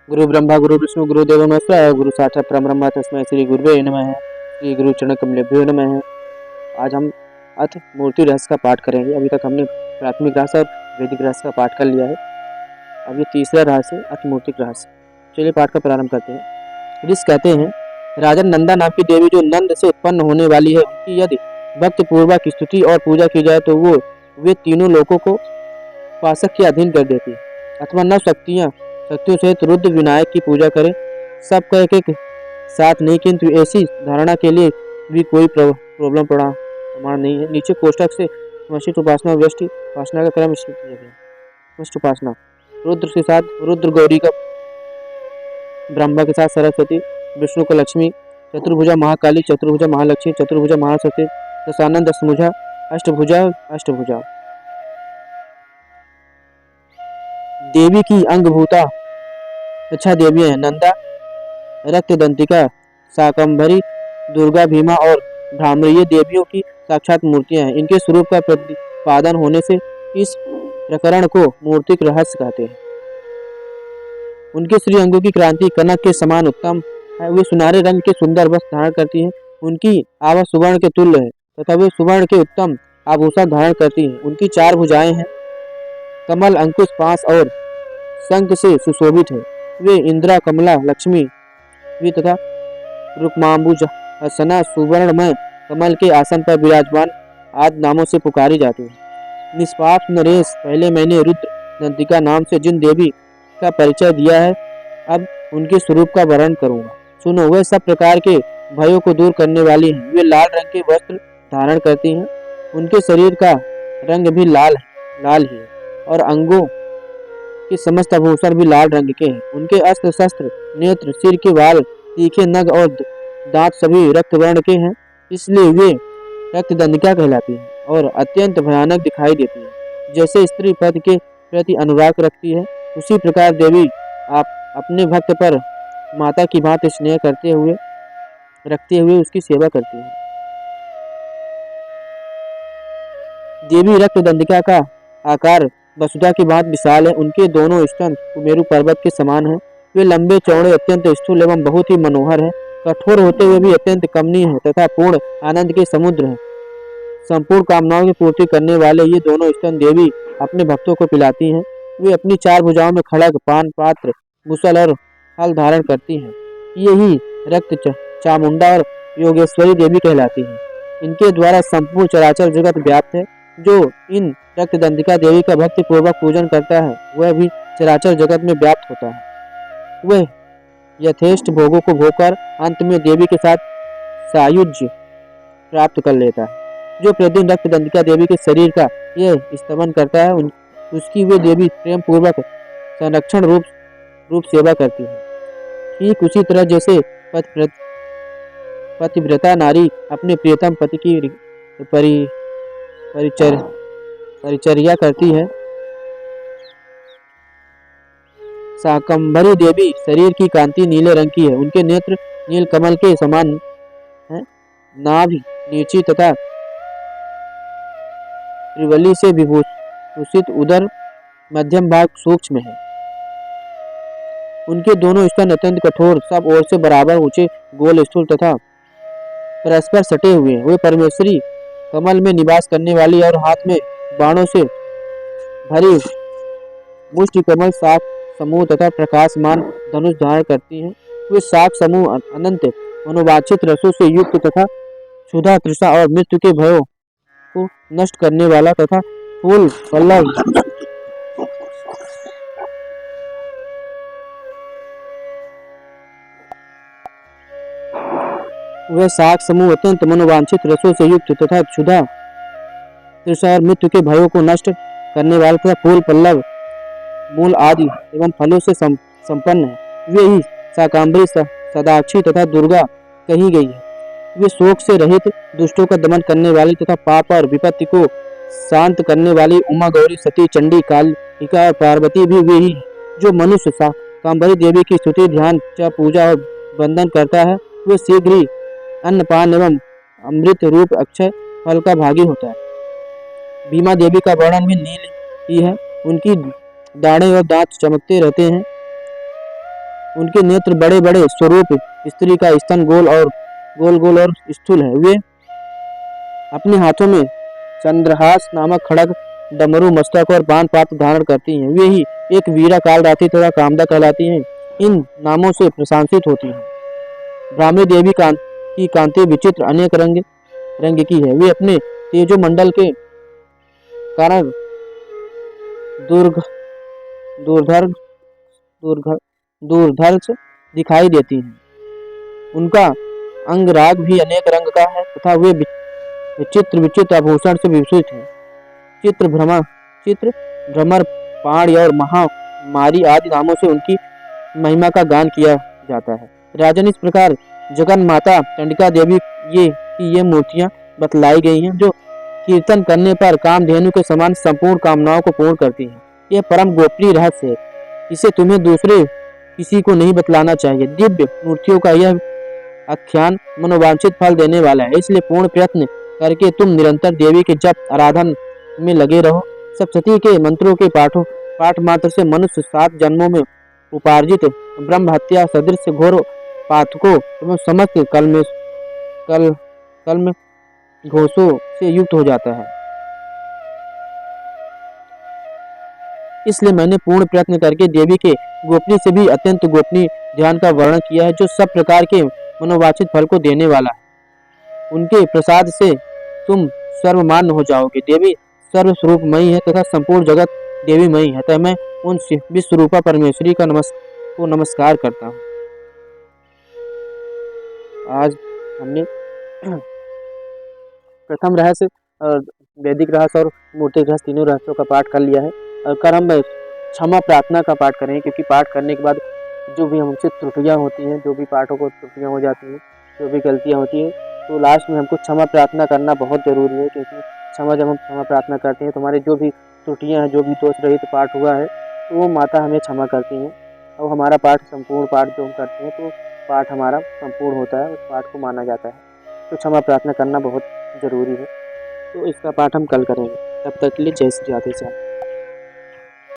गुरु ब्रह्मा गुरु विष्णु गुरुदेवो नमः। गुरु साक्षात् परब्रह्म तस्मै श्री गुरुवे नमः। श्री गुरु चरण कमलेभ्यो नमः। आज हम अथ मूर्ति रहस्य का पाठ करेंगे। अभी तक हमने प्राथमिक रहस्य और वैदिक रहस्य का पाठ कर लिया है। अब ये तीसरा रहस्य अथ मूर्तिक रहस्य। चलिए पाठ का प्रारंभ करते हैं। ऋषि कहते हैं, राजन नंदा नाम की देवी जो नंद से उत्पन्न होने वाली है, उनकी यदि भक्ति पूर्वक स्तुति और पूजा की जाए तो वे तीनों लोगों को उपासक के अधीन कर देती है। अथवा नव शक्तियों सहित रुद्र विनायक की पूजा करें। सबका एक एक साथ नहीं, किंतु ऐसी धारणा के लिए भी कोई प्रॉब्लम प्रमाण नहीं है। नीचे कोष्ठक से वशिष्ठ उपासना व्यष्टि उपासना का क्रम निश्चित किया गया। वशिष्ठ उपासना रुद्र के साथ रुद्र गौरी का, ब्रह्मा के साथ सरस्वती, विष्णु को लक्ष्मी, चतुर्भुजा महाकाली, चतुर्भुजा महालक्ष्मी, चतुर्भुजा महासरस्वती, दशानंद दशभुजा, अष्टभुजा। देवी की अंगभूता अच्छा देवियां हैं नंदा, रक्तदंतिका, शाकंभरी, दुर्गा, भीमा और भ्रामरी। ये देवियों की साक्षात मूर्तियां हैं। इनके स्वरूप का प्रतिपादन होने से इस प्रकरण को मूर्तिक रहस्य कहते हैं। उनके श्री अंगों की क्रांति कनक के समान उत्तम है। वे सुनहरे रंग के सुंदर वस्त्र धारण करती हैं। उनकी आभा सुवर्ण के तुल्य है तथा वे सुवर्ण के उत्तम आभूषण धारण करती हैं। उनकी 4 भुजाएं हैं। कमल, अंकुश, पास और शंख से सुशोभित है। वे इंद्रा, कमला, लक्ष्मी तथा रुक्मांबुज हसना सुवर्णमय कमल के आसन पर विराजमान आदि नामों से पुकारी जाती है। निष्पाप नरेश, पहले मैंने रुद्र दंतिका नाम से जिन देवी का परिचय दिया है, अब उनके स्वरूप का वर्णन करूंगा। सुनो, वे सब प्रकार के भयों को दूर करने वाली हैं। वे लाल रंग के वस्त्र धारण करती हैं। उनके शरीर का रंग भी लाल ही है और अंगों के समस्त आभूषण भी लाल रंग के हैं। उनके अस्त्र शस्त्र, नेत्र, सिर के बाल, तीखे नग और दांत सभी रक्त वर्ण के हैं। इसलिए वे रक्तदंतिका कहलाती हैं और अत्यंत भयानक दिखाई देती है। जैसे स्त्री पति के प्रति अनुराग रखती है, उसी प्रकार देवी आप अपने भक्त पर माता की भांति स्नेह रखते हुए उसकी सेवा करती है। देवी रक्तदंतिका का आकार वसुधा की भांति विशाल है। उनके दोनों स्तन सुमेरु पर्वत के समान हैं। वे लंबे चौड़े, अत्यंत स्थूल एवं बहुत ही मनोहर है। कठोर होते हुए भी अत्यंत कमनीय है तथा पूर्ण आनंद के समुद्र है। संपूर्ण कामनाओं की पूर्ति करने वाले ये दोनों स्तन देवी अपने भक्तों को पिलाती हैं। वे अपनी 4 भुजाओं में खड़ग, पान पात्र, मुसल और हल धारण करती हैं। यही रक्त चामुंडा और योगेश्वरी देवी कहलाती हैं। इनके द्वारा संपूर्ण चराचर जगत व्याप्त है। जो इन रक्तदंतिका देवी का भक्ति पूर्वक पूजन करता है, वह भी चराचर जगत में व्याप्त होता है। वह यथेष्ट भोगों को भोगकर अंत में देवी के साथ सायुज्य प्राप्त कर लेता है। जो प्रतिदिन रक्तदंतिका देवी के शरीर का यह स्तमन करता है, उसकी वे देवी प्रेम पूर्वक संरक्षण रूप सेवा करती है। ठीक उसी तरह जैसे पतिव्रता नारी अपने प्रियतम पति की परिचर्या करती है, शाकंभरी देवी शरीर की कांति नीले रंग की है। उनके नेत्र नील कमल के समान है। नाभि नीची तथा त्रिवली से विभूषित, उदर मध्यम भाग सूक्ष्म है। उनके दोनों स्तन अत्यंत कठोर, सब ओर से बराबर ऊंचे, गोल, स्थूल तथा परस्पर सटे हुए हैं। वे परमेश्वरी कमल में निवास करने वाली और हाथ में बाणों से भरी मुष्टि कमल शाख समूह तथा प्रकाशमान धनुष धारण करती हैं। वे शाख समूह अनंत मनोवांछित रसों से युक्त तथा क्षुधा, तृषा और मृत्यु के भयों को नष्ट करने वाला तथा फूल पल्लव वह शाख समूह अत्यंत मनोवांछित रसों से युक्त तथा क्षुधा, तृषा और मृत्यु के भयों को नष्ट करने वाला तथा फूल, पल्लव, मूल आदि एवं फलों से संपन्न है। वे ही शाकंभरी, सदाक्षी तथा दुर्गा कही गई है। वे शोक से रहित, दुष्टों का दमन करने वाली तथा पाप और विपत्ति को शांत करने वाली उमा, गौरी, सती, चंडी, कालिका और पार्वती भी वे ही। जो मनुष्य शाकंभरी देवी की स्तुति, ध्यान, पूजा और वंदन करता है, वे शीघ्र ही अन्नपान एवं अमृत रूप अक्षय फल का भागी होता है। भीमा देवी का वर्णन भी नील ही है। उनकी दाढ़ें और दांत चमकते रहते हैं। उनके नेत्र बड़े बड़े स्वरूप, स्त्री का स्तन गोल गोल और स्थूल है। वे अपने हाथों में चंद्रहास नामक खड़ग, डमरू, मस्तक और बाण पात्र धारण करती हैं। वे ही एक वीरा, कालरात्रि तथा कामदा कहलाती हैं। इन नामों से प्रशंसित होती हैं। ब्राह्मी देवी की कांति विचित्र अनेक रंग की है। वे अपने तेजो मंडल के कारण दुर्ग दुर्धर्ष दुर्घ दुर्धर्ष दिखाई देती हैं। उनका अंगराग भी अनेक रंग का है तथा वे विचित्र विचित्र आभूषण से विभूषित हैं। चित्र भ्रमर, पाणी और महामारी आदि नामों से उनकी महिमा का गान किया जाता है। राजन, इस प्रकार जगन माता चंडिका देवी ये मूर्तियां बतलाई गई हैं, जो कीर्तन करने पर कामधेनु के समान संपूर्ण कामनाओं को पूर्ण करती हैं। यह परम गोपनीय रहस्य है। इसे तुम्हें दूसरे किसी को नहीं बतलाना चाहिए। दिव्य मूर्तियों का यह आख्यान मनोवांछित फल देने वाला है, इसलिए पूर्ण प्रयत्न करके तुम निरंतर देवी के जप आराधन में लगे रहो। सप्तशती के मंत्रों के पाठ मात्र से मनुष्य 7 जन्मों में उपार्जित ब्रह्म हत्या सदृश घोर पातकों एवं समस्त कल घोषों से युक्त हो जाता है। इसलिए मैंने पूर्ण प्रयत्न करके देवी के गोपनीय से भी अत्यंत गोपनीय ध्यान का वर्णन किया है, जो सब प्रकार के मनोवांछित फल को देने वाला है। उनके प्रसाद से तुम सर्वमान्य हो जाओगे। देवी सर्वस्वरूपमयी है तथा संपूर्ण जगत देवीमयी है, तथा मैं उन विश्वरूपा परमेश्वरी का नमस्कार करता हूँ। आज हमने प्रथम रहस्य और वैदिक रहस्य और मूर्तिक रहस्य तीनों रहस्यों का पाठ कर लिया है। और कर हम क्षमा प्रार्थना का पाठ करें, क्योंकि पाठ करने के बाद जो भी हमसे त्रुटियां होती हैं, जो भी पाठों को त्रुटियां हो जाती हैं, जो भी गलतियां होती हैं, तो लास्ट में हमको क्षमा प्रार्थना करना बहुत ज़रूरी है। क्योंकि जब हम क्षमा प्रार्थना करते हैं तो हमारे जो भी त्रुटियां हैं, जो भी दोष रहित पाठ हुआ है, तो वो माता हमें क्षमा करती हैं और हमारा पाठ संपूर्ण पाठ जो हम करते हैं तो पाठ हमारा संपूर्ण होता है, उस पाठ को माना जाता है। तो क्षमा प्रार्थना करना बहुत ज़रूरी है। तो इसका पाठ हम कल करेंगे। तब तक के लिए जय श्री राधे श्याम।